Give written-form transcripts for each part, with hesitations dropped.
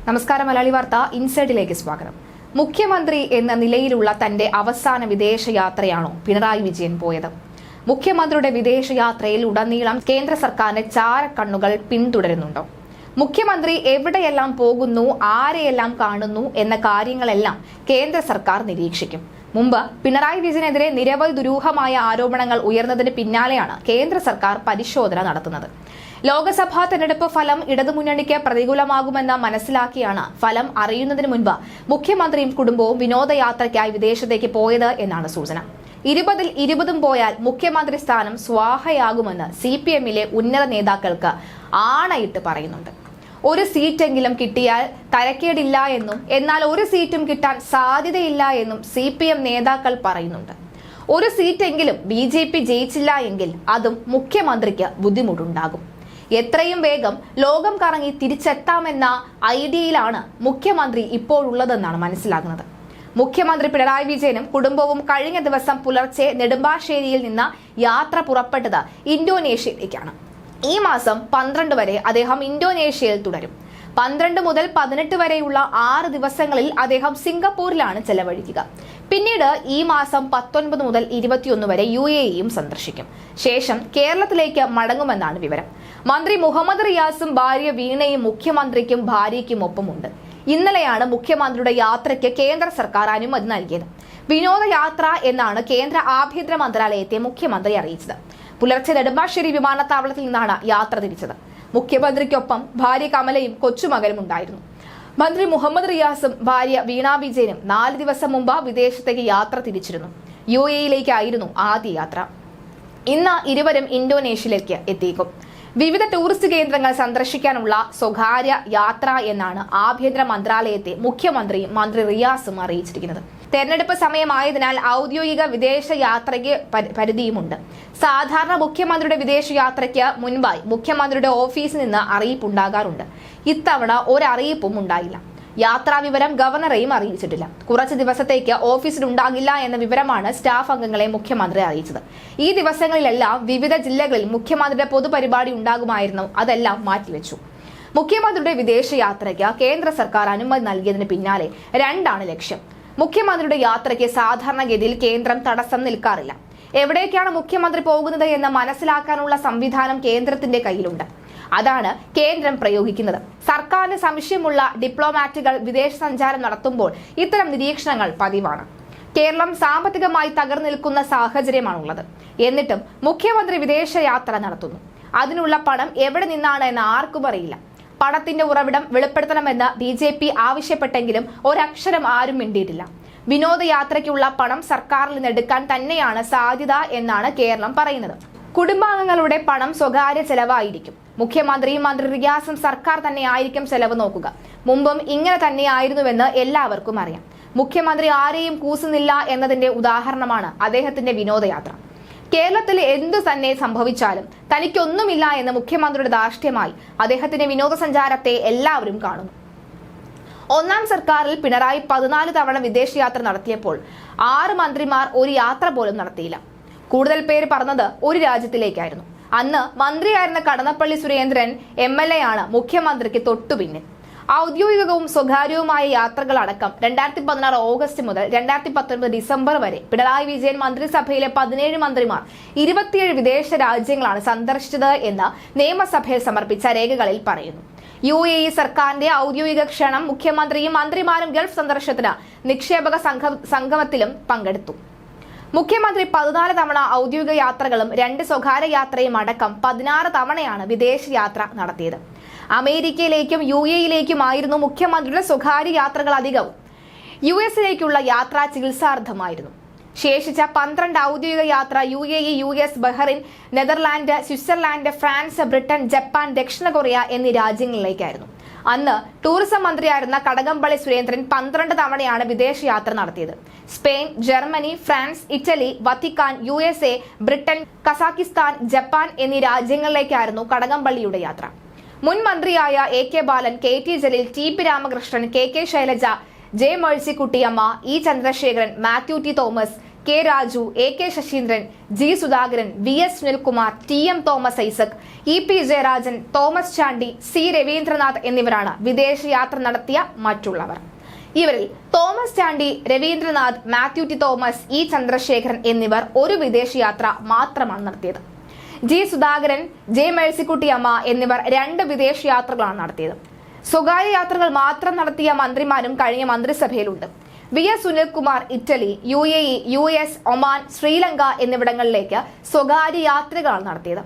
നമസ്കാരം. മലയാളി വാർത്ത ഇൻസൈഡിലേക്ക് സ്വാഗതം. മുഖ്യമന്ത്രി എന്ന നിലയിലുള്ള തന്റെ അവസാന വിദേശയാത്രയാണോ പിണറായി വിജയൻ പോയത്? മുഖ്യമന്ത്രിയുടെ വിദേശയാത്രയിൽ ഉടനീളം കേന്ദ്ര സർക്കാരിന്റെ ചാരക്കണ്ണുകൾ പിന്തുടരുന്നുണ്ടോ? മുഖ്യമന്ത്രി എവിടെയെല്ലാം പോകുന്നു, ആരെയെല്ലാം കാണുന്നു എന്ന കാര്യങ്ങളെല്ലാം കേന്ദ്ര സർക്കാർ നിരീക്ഷിക്കും. മുമ്പ് പിണറായി വിജയനെതിരെ നിരവധി ദുരൂഹമായ ആരോപണങ്ങൾ ഉയർന്നതിന് പിന്നാലെയാണ് കേന്ദ്ര സർക്കാർ പരിശോധന നടത്തുന്നത്. ലോക്സഭാ തെരഞ്ഞെടുപ്പ് ഫലം ഇടതുമുന്നണിക്ക് പ്രതികൂലമാകുമെന്ന് മനസ്സിലാക്കിയാണ് ഫലം അറിയുന്നതിന് മുൻപ് മുഖ്യമന്ത്രിയും കുടുംബവും വിനോദയാത്രയ്ക്കായി വിദേശത്തേക്ക് പോയത് എന്നാണ് സൂചന. 20-ൽ 20 പോയാൽ മുഖ്യമന്ത്രി സ്ഥാനം സ്വാഹയാകുമെന്ന് CPM-ലെ ഉന്നത നേതാക്കൾക്ക് ആണയിട്ട് പറയുന്നുണ്ട്. ഒരു സീറ്റെങ്കിലും കിട്ടിയാൽ തരക്കേടില്ല എന്നും എന്നാൽ ഒരു സീറ്റും കിട്ടാൻ സാധ്യതയില്ല എന്നും CPM നേതാക്കൾ പറയുന്നുണ്ട്. ഒരു സീറ്റെങ്കിലും BJP ജയിച്ചില്ല എങ്കിൽ അതും മുഖ്യമന്ത്രിക്ക് ബുദ്ധിമുട്ടുണ്ടാകും. എത്രയും വേഗം ലോകം കറങ്ങി തിരിച്ചെത്താമെന്ന ഐഡിയയിലാണ് മുഖ്യമന്ത്രി ഇപ്പോഴുള്ളതെന്നാണ് മനസ്സിലാകുന്നത്. മുഖ്യമന്ത്രി പിണറായി വിജയനും കുടുംബവും കഴിഞ്ഞ ദിവസം പുലർച്ചെ നെടുമ്പാശ്ശേരിയിൽ നിന്ന് യാത്ര പുറപ്പെട്ടത് ഇന്തോനേഷ്യയിലേക്കാണ്. ഈ മാസം 12 വരെ അദ്ദേഹം ഇന്തോനേഷ്യയിൽ തുടരും. 12 മുതൽ 18 വരെയുള്ള 6 ദിവസങ്ങളിൽ അദ്ദേഹം സിംഗപ്പൂരിലാണ് ചെലവഴിക്കുക. പിന്നീട് ഈ മാസം 19 മുതൽ 21 വരെ UAEയും സന്ദർശിക്കും. ശേഷം കേരളത്തിലേക്ക് മടങ്ങുമെന്നാണ് വിവരം. മന്ത്രി മുഹമ്മദ് റിയാസും ഭാര്യ വീണയും മുഖ്യമന്ത്രിക്കും ഭാര്യയ്ക്കും ഒപ്പമുണ്ട്. ഇന്നലെയാണ് മുഖ്യമന്ത്രിയുടെ യാത്രയ്ക്ക് കേന്ദ്ര സർക്കാർ അനുമതി നൽകിയത്. വിനോദയാത്ര എന്നാണ് കേന്ദ്ര ആഭ്യന്തര മന്ത്രാലയത്തെ മുഖ്യമന്ത്രി അറിയിച്ചത്. പുലർച്ചെ നെടുമ്പാശ്ശേരി വിമാനത്താവളത്തിൽ നിന്നാണ് യാത്ര തിരിച്ചത്. മുഖ്യമന്ത്രിക്കൊപ്പം ഭാര്യ കമലയും കൊച്ചുമകനും ഉണ്ടായിരുന്നു. മന്ത്രി മുഹമ്മദ് റിയാസും ഭാര്യ വീണ വിജയനും 4 ദിവസം മുമ്പ് വിദേശത്തേക്ക് യാത്ര തിരിച്ചിരുന്നു. UAEയിലേക്കായിരുന്നു ആദ്യ യാത്ര. ഇന്ന് ഇരുവരും ഇന്തോനേഷ്യയിലേക്ക് എത്തിയേക്കും. വിവിധ ടൂറിസ്റ്റ് കേന്ദ്രങ്ങൾ സന്ദർശിക്കാനുള്ള സ്വകാര്യ യാത്ര എന്നാണ് ആഭ്യന്തര മന്ത്രാലയത്തെ മുഖ്യമന്ത്രിയും മന്ത്രി റിയാസും അറിയിച്ചിരിക്കുന്നത്. തെരഞ്ഞെടുപ്പ് സമയമായതിനാൽ ഔദ്യോഗിക വിദേശ യാത്രയ്ക്ക് പരിധിയുമുണ്ട്. സാധാരണ മുഖ്യമന്ത്രിയുടെ വിദേശയാത്രയ്ക്ക് മുൻപായി മുഖ്യമന്ത്രിയുടെ ഓഫീസിൽ നിന്ന് അറിയിപ്പുണ്ടാകാറുണ്ട്. ഇത്തവണ ഒരറിയിപ്പും ഉണ്ടായില്ല. യാത്രാ വിവരം ഗവർണറെയും അറിയിച്ചിട്ടില്ല. കുറച്ച് ദിവസത്തേക്ക് ഓഫീസിൽ ഉണ്ടാകില്ല എന്ന വിവരമാണ് സ്റ്റാഫ് അംഗങ്ങളെ മുഖ്യമന്ത്രി അറിയിച്ചത്. ഈ ദിവസങ്ങളിലെല്ലാം വിവിധ ജില്ലകളിൽ മുഖ്യമന്ത്രിയുടെ പൊതുപരിപാടി ഉണ്ടാകുമായിരുന്നു. അതെല്ലാം മാറ്റിവെച്ചു. മുഖ്യമന്ത്രിയുടെ വിദേശയാത്രയ്ക്ക് കേന്ദ്ര സർക്കാർ അനുമതി നൽകിയതിന് പിന്നാലെ 2 ലക്ഷ്യം. മുഖ്യമന്ത്രിയുടെ യാത്രയ്ക്ക് സാധാരണഗതിയിൽ കേന്ദ്രം തടസ്സം നിൽക്കാറില്ല. എവിടേക്കാണ് മുഖ്യമന്ത്രി പോകുന്നത് എന്ന് മനസ്സിലാക്കാനുള്ള സംവിധാനം കേന്ദ്രത്തിന്റെ കയ്യിലുണ്ട്. അതാണ് കേന്ദ്രം പ്രയോഗിക്കുന്നത്. സർക്കാരിന് സംശയമുള്ള ഡിപ്ലോമാറ്റുകൾ വിദേശ സഞ്ചാരം നടത്തുമ്പോൾ ഇത്തരം നിരീക്ഷണങ്ങൾ പതിവാണ്. കേരളം സാമ്പത്തികമായി തകർന്നു നിൽക്കുന്ന സാഹചര്യമാണുള്ളത്. എന്നിട്ടും മുഖ്യമന്ത്രി വിദേശയാത്ര നടത്തുന്നു. അതിനുള്ള പണം എവിടെ നിന്നാണ് എന്ന് ആർക്കും അറിയില്ല. പണത്തിന്റെ ഉറവിടം വെളിപ്പെടുത്തണമെന്ന് BJP ആവശ്യപ്പെട്ടെങ്കിലും ഒരക്ഷരം ആരും മിണ്ടിയിട്ടില്ല. വിനോദയാത്രയ്ക്കുള്ള പണം സർക്കാരിൽ നിന്ന് എടുക്കാൻ തന്നെയാണ് സാധ്യത എന്നാണ് കേരളം പറയുന്നത്. കുടുംബാംഗങ്ങളുടെ പണം സ്വകാര്യ ചെലവായിരിക്കും. മുഖ്യമന്ത്രിയും മന്ത്രി റിയാസും സർക്കാർ തന്നെയായിരിക്കും ചെലവ് നോക്കുക. മുമ്പും ഇങ്ങനെ തന്നെയായിരുന്നുവെന്ന് എല്ലാവർക്കും അറിയാം. മുഖ്യമന്ത്രി ആരെയും കൂസുന്നില്ല എന്നതിന്റെ ഉദാഹരണമാണ് അദ്ദേഹത്തിന്റെ വിനോദയാത്ര. കേരളത്തിൽ എന്തു തന്നെ സംഭവിച്ചാലും തനിക്കൊന്നുമില്ല എന്ന മുഖ്യമന്ത്രിയുടെ ധാർഷ്ട്യമായി അദ്ദേഹത്തിന്റെ വിനോദസഞ്ചാരത്തെ എല്ലാവരും കാണുന്നു. ഒന്നാം സർക്കാരിൽ പിണറായി 14 തവണ വിദേശയാത്ര നടത്തിയപ്പോൾ 6 മന്ത്രിമാർ ഒരു യാത്ര പോലും നടത്തിയില്ല. കൂടുതൽ പേര് പറഞ്ഞത് ഒരു രാജ്യത്തിലേക്കായിരുന്നു. അന്ന് മന്ത്രിയായിരുന്ന കടന്നപ്പള്ളി സുരേന്ദ്രൻ MLA ആണ് മുഖ്യമന്ത്രിക്ക് തൊട്ടുപിന്നിൽ. ഔദ്യോഗികവും സ്വകാര്യവുമായ യാത്രകളടക്കം 2016 ഓഗസ്റ്റ് മുതൽ 2019 ഡിസംബർ വരെ പിണറായി വിജയൻ മന്ത്രിസഭയിലെ 17 മന്ത്രിമാർ 27 വിദേശ രാജ്യങ്ങളാണ് സന്ദർശിച്ചത് എന്ന് നിയമസഭയിൽ സമർപ്പിച്ച രേഖകളിൽ പറയുന്നു. UAE സർക്കാരിന്റെ ഔദ്യോഗിക ക്ഷണം മുഖ്യമന്ത്രിയും മന്ത്രിമാരും ഗൾഫ് സന്ദർശനത്തിന് നിക്ഷേപക സംഗമത്തിലും പങ്കെടുത്തു. മുഖ്യമന്ത്രി 14 തവണ ഔദ്യോഗിക യാത്രകളും 2 സ്വകാര്യ യാത്രയും അടക്കം 16 തവണയാണ് വിദേശയാത്ര നടത്തിയത്. അമേരിക്കയിലേക്കും UAEയിലേക്കുമായിരുന്നു മുഖ്യമന്ത്രിയുടെ സ്വകാര്യ യാത്രകൾ അധികവും. US-ലേക്കുള്ള യാത്ര ചികിത്സാർത്ഥമായിരുന്നു. ശേഷിച്ച 12 ഔദ്യോഗിക യാത്ര UAE, US, Bahrain, Netherland, Switzerland, France, Britain, Japan, ദക്ഷിണ കൊറിയ എന്നീ രാജ്യങ്ങളിലേക്കായിരുന്നു. അന്ന് ടൂറിസം മന്ത്രിയായിരുന്ന കടകംപള്ളി സുരേന്ദ്രൻ 12 തവണയാണ് വിദേശയാത്ര നടത്തിയത്. Spain, Germany, France, Italy, Vatican, USA, Britain, Kazakhstan, Japan എന്നീ രാജ്യങ്ങളിലേക്കായിരുന്നു കടകംപള്ളിയുടെ യാത്ര. മുൻ മന്ത്രിയായ AK Balan, KT Jaleel, TP Ramakrishnan, KK Shailaja, J. Mercykuttyamma, E. Chandrasekharan, Mathew T. Thomas, K Raju, AK Saseendran, G Sudhakaran, VS Sunilkumar, TM Thomas Isaac, EP Jayarajan, Thomas Chandy, C Raveendranath എന്നിവരാണ് വിദേശയാത്ര നടത്തിയ മറ്റുള്ളവർ. ഇവരിൽ Thomas Chandy, Raveendranath, Mathew T Thomas, E Chandrasekharan എന്നിവർ ഒരു വിദേശയാത്ര മാത്രമാണ് നടത്തിയത്. G സുധാകരൻ, J മേഴ്സിക്കുട്ടിയമ്മ എന്നിവർ 2 വിദേശയാത്രകളാണ് നടത്തിയത്. സ്വകാര്യ യാത്രകൾ മാത്രം നടത്തിയ മന്ത്രിമാരും കഴിഞ്ഞ മന്ത്രിസഭയിലുണ്ട്. VS Sunilkumar Italy, UAE, US, Oman, Sri Lanka എന്നിവിടങ്ങളിലേക്ക് സ്വകാര്യ യാത്രകളാണ് നടത്തിയത്.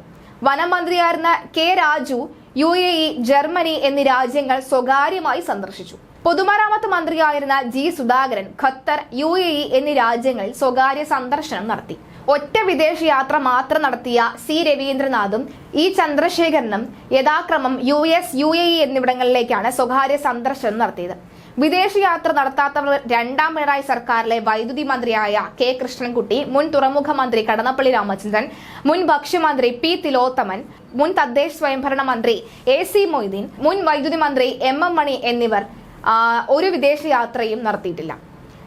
വനമന്ത്രിയായിരുന്ന കെ രാജു UAE, ജർമ്മനി എന്നീ രാജ്യങ്ങൾ സ്വകാര്യമായി സന്ദർശിച്ചു. പൊതുമരാമത്ത് മന്ത്രിയായിരുന്ന G സുധാകരൻ ഖത്തർ, UAE എന്നീ രാജ്യങ്ങളിൽ സ്വകാര്യ സന്ദർശനം നടത്തി. ഒറ്റ വിദേശയാത്ര മാത്രം നടത്തിയ C രവീന്ദ്രനാഥും E ചന്ദ്രശേഖരനും യഥാക്രമം US, UAE എന്നിവിടങ്ങളിലേക്കാണ് സ്വകാര്യ സന്ദർശനം നടത്തിയത്. വിദേശയാത്ര നടത്താത്തവർ രണ്ടാം പിണറായി സർക്കാരിലെ വൈദ്യുതി മന്ത്രിയായ K കൃഷ്ണൻകുട്ടി, മുൻ തുറമുഖ മന്ത്രി കടന്നപ്പള്ളി രാമചന്ദ്രൻ, മുൻ ഭക്ഷ്യമന്ത്രി P തിലോത്തമൻ, മുൻ തദ്ദേശ സ്വയംഭരണ മന്ത്രി AC മൊയ്തീൻ, മുൻ വൈദ്യുതി മന്ത്രി MM മണി എന്നിവർ ഒരു വിദേശയാത്രയും നടത്തിയിട്ടില്ല.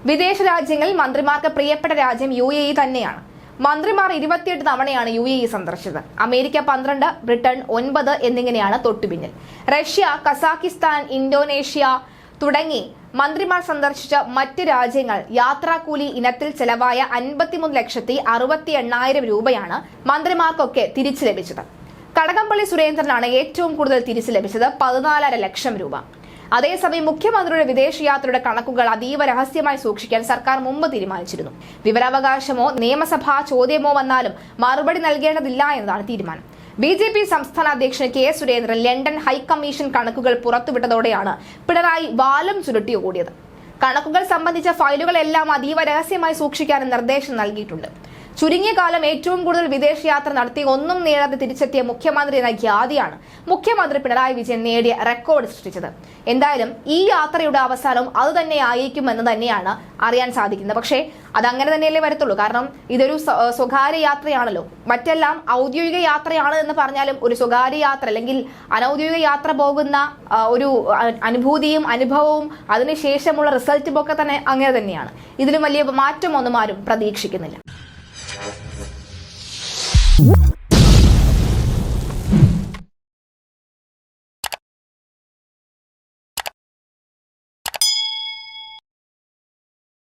വിദേശ രാജ്യങ്ങളിൽ മന്ത്രിമാർക്ക് പ്രിയപ്പെട്ട രാജ്യം UAE തന്നെയാണ്. മന്ത്രിമാർ 28 തവണയാണ് UAE സന്ദർശിച്ചത്. അമേരിക്ക 12, ബ്രിട്ടൻ 9 എന്നിങ്ങനെയാണ് തൊട്ടുപിന്നിൽ. റഷ്യ, കസാക്കിസ്ഥാൻ, ഇന്തോനേഷ്യ തുടങ്ങി മന്ത്രിമാർ സന്ദർശിച്ച മറ്റ് രാജ്യങ്ങൾ യാത്രാക്കൂലി ഇനത്തിൽ ചെലവായ 53,68,000 രൂപയാണ് മന്ത്രിമാർക്കൊക്കെ തിരിച്ചു ലഭിച്ചത്. കടകംപള്ളി സുരേന്ദ്രനാണ് ഏറ്റവും കൂടുതൽ തിരിച്ചു ലഭിച്ചത്, 14.5 ലക്ഷം രൂപ. അതേസമയം മുഖ്യമന്ത്രിയുടെ വിദേശയാത്രയുടെ കണക്കുകൾ അതീവ രഹസ്യമായി സൂക്ഷിക്കാൻ സർക്കാർ മുമ്പ് തീരുമാനിച്ചിരുന്നു. വിവരാവകാശമോ നിയമസഭാ ചോദ്യമോ വന്നാലും മറുപടി നൽകേണ്ടതില്ല എന്നതാണ് തീരുമാനം. BJP സംസ്ഥാന അധ്യക്ഷൻ K സുരേന്ദ്രൻ ലണ്ടൻ ഹൈക്കമ്മീഷൻ കണക്കുകൾ പുറത്തുവിട്ടതോടെയാണ് പിണറായി വാലും ചുരുട്ടി ഓടിയത്. കണക്കുകൾ സംബന്ധിച്ച ഫയലുകളെല്ലാം അതീവ രഹസ്യമായി സൂക്ഷിക്കാനും നിർദ്ദേശം നൽകിയിട്ടുണ്ട്. ചുരുങ്ങിയ കാലം ഏറ്റവും കൂടുതൽ വിദേശയാത്ര നടത്തി ഒന്നും നേടാതെ തിരിച്ചെത്തിയ മുഖ്യമന്ത്രി എന്ന ഖ്യാതിയാണ് മുഖ്യമന്ത്രി പിണറായി വിജയൻ നേടിയ റെക്കോർഡ് സൃഷ്ടിച്ചത്. എന്തായാലും ഈ യാത്രയുടെ അവസാനവും അത് തന്നെ ആയിരിക്കുമെന്ന് തന്നെയാണ് അറിയാൻ സാധിക്കുന്നത്. പക്ഷേ അതങ്ങനെ തന്നെയല്ലേ വരത്തുള്ളൂ. കാരണം ഇതൊരു സ്വകാര്യ യാത്രയാണല്ലോ. മറ്റെല്ലാം ഔദ്യോഗിക യാത്രയാണ് എന്ന് പറഞ്ഞാലും ഒരു സ്വകാര്യ യാത്ര അല്ലെങ്കിൽ അനൌദ്യോഗിക യാത്ര പോകുന്ന ഒരു അനുഭൂതിയും അനുഭവവും അതിനുശേഷമുള്ള റിസൾട്ടും ഒക്കെ തന്നെ അങ്ങനെ തന്നെയാണ്. ഇതിലും വലിയ മാറ്റമൊന്നും ആരും പ്രതീക്ഷിക്കുന്നില്ല.